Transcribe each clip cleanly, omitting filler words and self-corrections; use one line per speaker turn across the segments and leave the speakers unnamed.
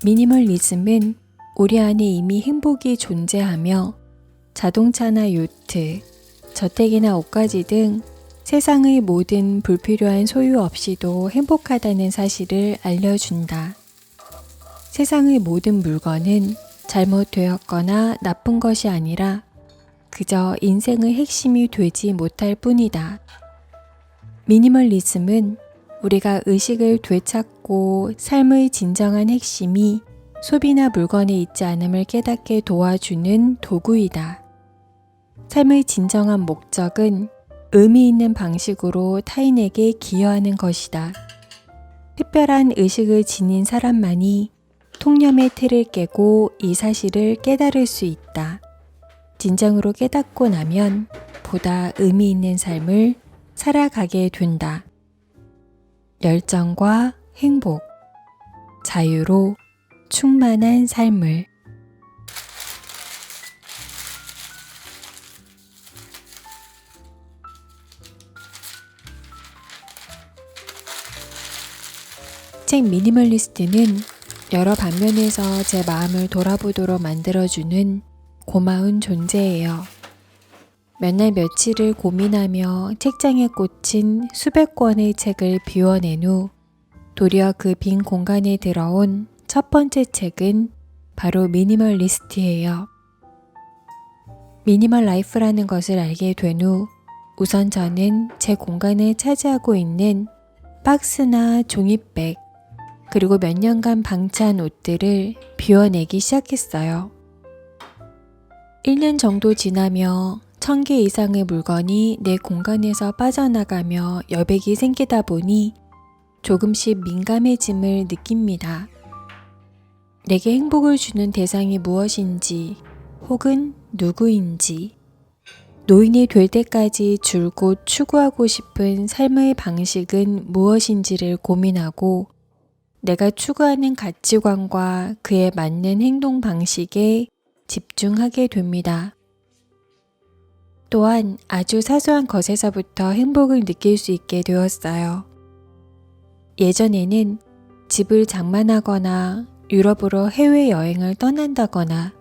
미니멀리즘은 우리 안에 이미 행복이 존재하며 자동차나 요트, 저택이나 옷가지 등 세상의 모든 불필요한 소유 없이도 행복하다는 사실을 알려준다. 세상의 모든 물건은 잘못되었거나 나쁜 것이 아니라 그저 인생의 핵심이 되지 못할 뿐이다. 미니멀리즘은 우리가 의식을 되찾고 삶의 진정한 핵심이 소비나 물건에 있지 않음을 깨닫게 도와주는 도구이다. 삶의 진정한 목적은 의미 있는 방식으로 타인에게 기여하는 것이다. 특별한 의식을 지닌 사람만이 통념의 틀을 깨고 이 사실을 깨달을 수 있다. 진정으로 깨닫고 나면 보다 의미 있는 삶을 살아가게 된다. 열정과 행복, 자유로 충만한 삶을. 책 미니멀리스트는 여러 방면에서 제 마음을 돌아보도록 만들어주는 고마운 존재예요. 몇 날 며칠을 고민하며 책장에 꽂힌 수백 권의 책을 비워낸 후 도리어 그 빈 공간에 들어온 첫 번째 책은 바로 미니멀리스트예요. 미니멀 라이프라는 것을 알게 된 후 우선 저는 제 공간을 차지하고 있는 박스나 종이백 그리고 몇 년간 방치한 옷들을 비워내기 시작했어요. 1년 정도 지나며 1000개 이상의 물건이 내 공간에서 빠져나가며 여백이 생기다 보니 조금씩 민감해짐을 느낍니다. 내게 행복을 주는 대상이 무엇인지 혹은 누구인지, 노인이 될 때까지 줄곧 추구하고 싶은 삶의 방식은 무엇인지를 고민하고 내가 추구하는 가치관과 그에 맞는 행동 방식에 집중하게 됩니다. 또한 아주 사소한 것에서부터 행복을 느낄 수 있게 되었어요. 예전에는 집을 장만하거나 유럽으로 해외여행을 떠난다거나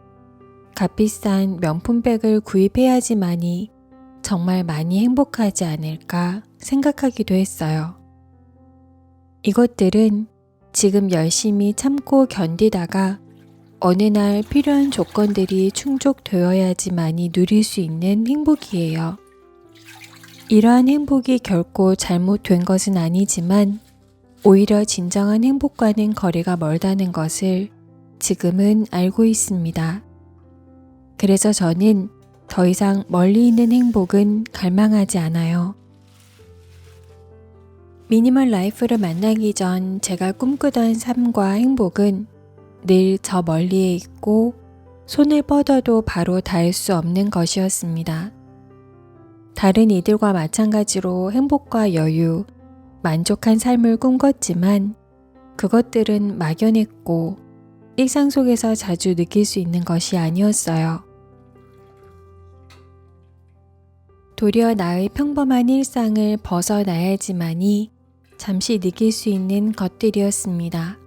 값비싼 명품백을 구입해야지만이 정말 많이 행복하지 않을까 생각하기도 했어요. 이것들은 지금 열심히 참고 견디다가 어느 날 필요한 조건들이 충족되어야지만이 누릴 수 있는 행복이에요. 이러한 행복이 결코 잘못된 것은 아니지만 오히려 진정한 행복과는 거리가 멀다는 것을 지금은 알고 있습니다. 그래서 저는 더 이상 멀리 있는 행복은 갈망하지 않아요. 미니멀 라이프를 만나기 전 제가 꿈꾸던 삶과 행복은 늘 저 멀리에 있고 손을 뻗어도 바로 닿을 수 없는 것이었습니다. 다른 이들과 마찬가지로 행복과 여유, 만족한 삶을 꿈꿨지만 그것들은 막연했고 일상 속에서 자주 느낄 수 있는 것이 아니었어요. 도리어 나의 평범한 일상을 벗어나야지만이 잠시 느낄 수 있는 것들이었습니다.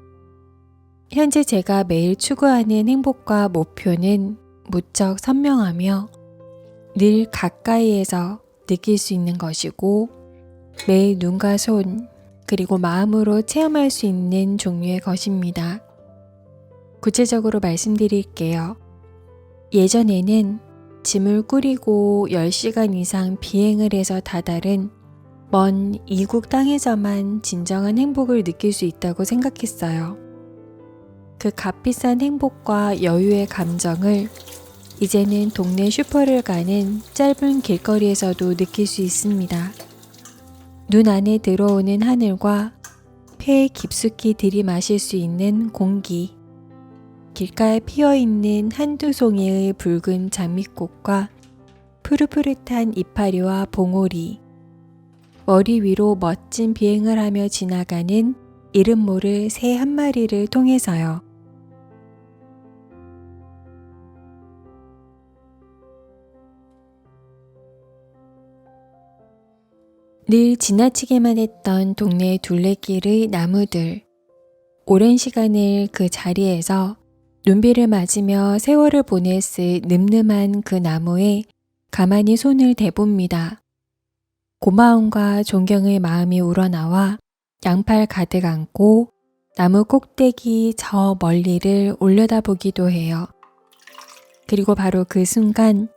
현재 제가 매일 추구하는 행복과 목표는 무척 선명하며 늘 가까이에서 느낄 수 있는 것이고 매일 눈과 손 그리고 마음으로 체험할 수 있는 종류의 것입니다. 구체적으로 말씀드릴게요. 예전에는 짐을 꾸리고 10시간 이상 비행을 해서 다다른 먼 이국 땅에서만 진정한 행복을 느낄 수 있다고 생각했어요. 그 값비싼 행복과 여유의 감정을 이제는 동네 슈퍼를 가는 짧은 길거리에서도 느낄 수 있습니다. 눈 안에 들어오는 하늘과 폐에 깊숙이 들이마실 수 있는 공기, 길가에 피어있는 한두 송이의 붉은 장미꽃과 푸릇푸릇한 이파리와 봉오리, 머리 위로 멋진 비행을 하며 지나가는 이름 모를 새 한 마리를 통해서요. 늘 지나치게만 했던 동네 둘레길의 나무들, 오랜 시간을 그 자리에서 눈비를 맞으며 세월을 보냈을 늠름한 그 나무에 가만히 손을 대봅니다. 고마움과 존경의 마음이 우러나와 양팔 가득 안고 나무 꼭대기 저 멀리를 올려다보기도 해요. 그리고 바로 그 순간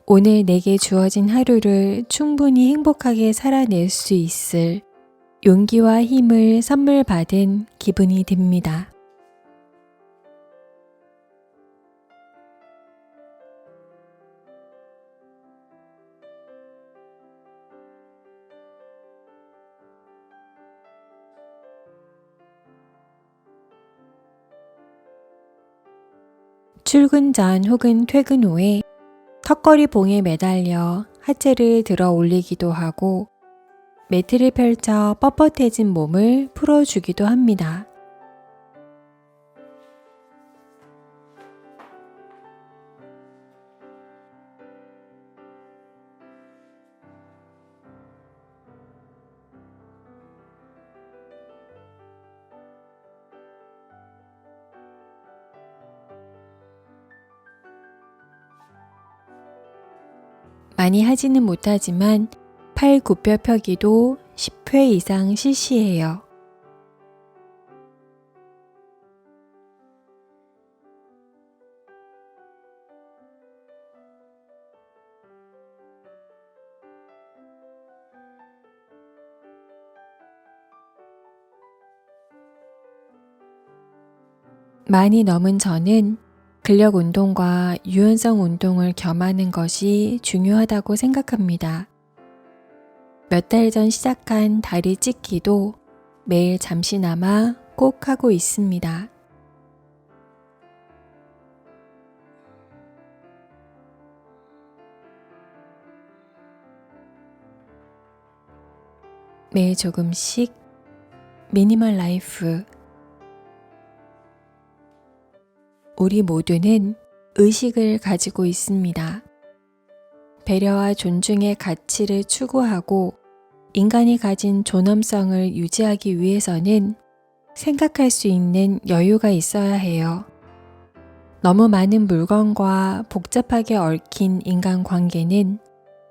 오늘 내게 주어진 하루를 충분히 행복하게 살아낼 수 있을 용기와 힘을 선물 받은 기분이 듭니다. 출근 전 혹은 퇴근 후에 턱걸이 봉에 매달려 하체를 들어 올리기도 하고 매트를 펼쳐 뻣뻣해진 몸을 풀어주기도 합니다. 많이 하지는 못하지만 팔 굽혀 펴기도 10회 이상 실시해요. 많이 넘은 저는 근력 운동과 유연성 운동을 겸하는 것이 중요하다고 생각합니다. 몇 달 전 시작한 다리 찢기도 매일 잠시나마 꼭 하고 있습니다. 매일 조금씩 미니멀 라이프. 우리 모두는 의식을 가지고 있습니다. 배려와 존중의 가치를 추구하고 인간이 가진 존엄성을 유지하기 위해서는 생각할 수 있는 여유가 있어야 해요. 너무 많은 물건과 복잡하게 얽힌 인간관계는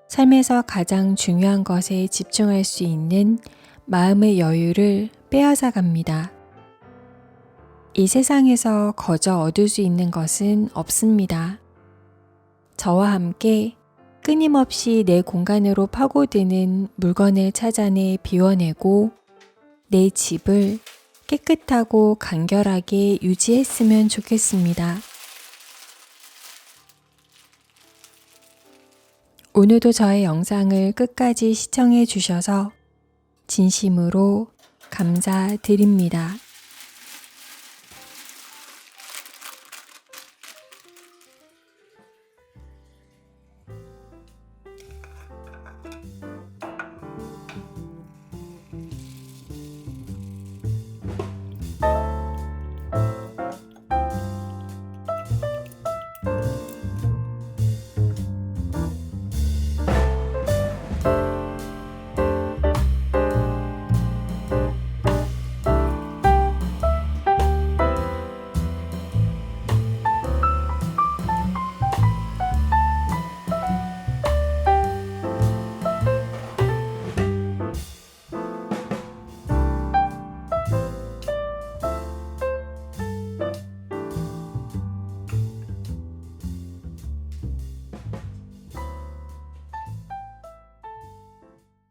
삶에서 가장 중요한 것에 집중할 수 있는 마음의 여유를 빼앗아 갑니다. 이 세상에서 거저 얻을 수 있는 것은 없습니다. 저와 함께 끊임없이 내 공간으로 파고드는 물건을 찾아내 비워내고 내 집을 깨끗하고 간결하게 유지했으면 좋겠습니다. 오늘도 저의 영상을 끝까지 시청해 주셔서 진심으로 감사드립니다.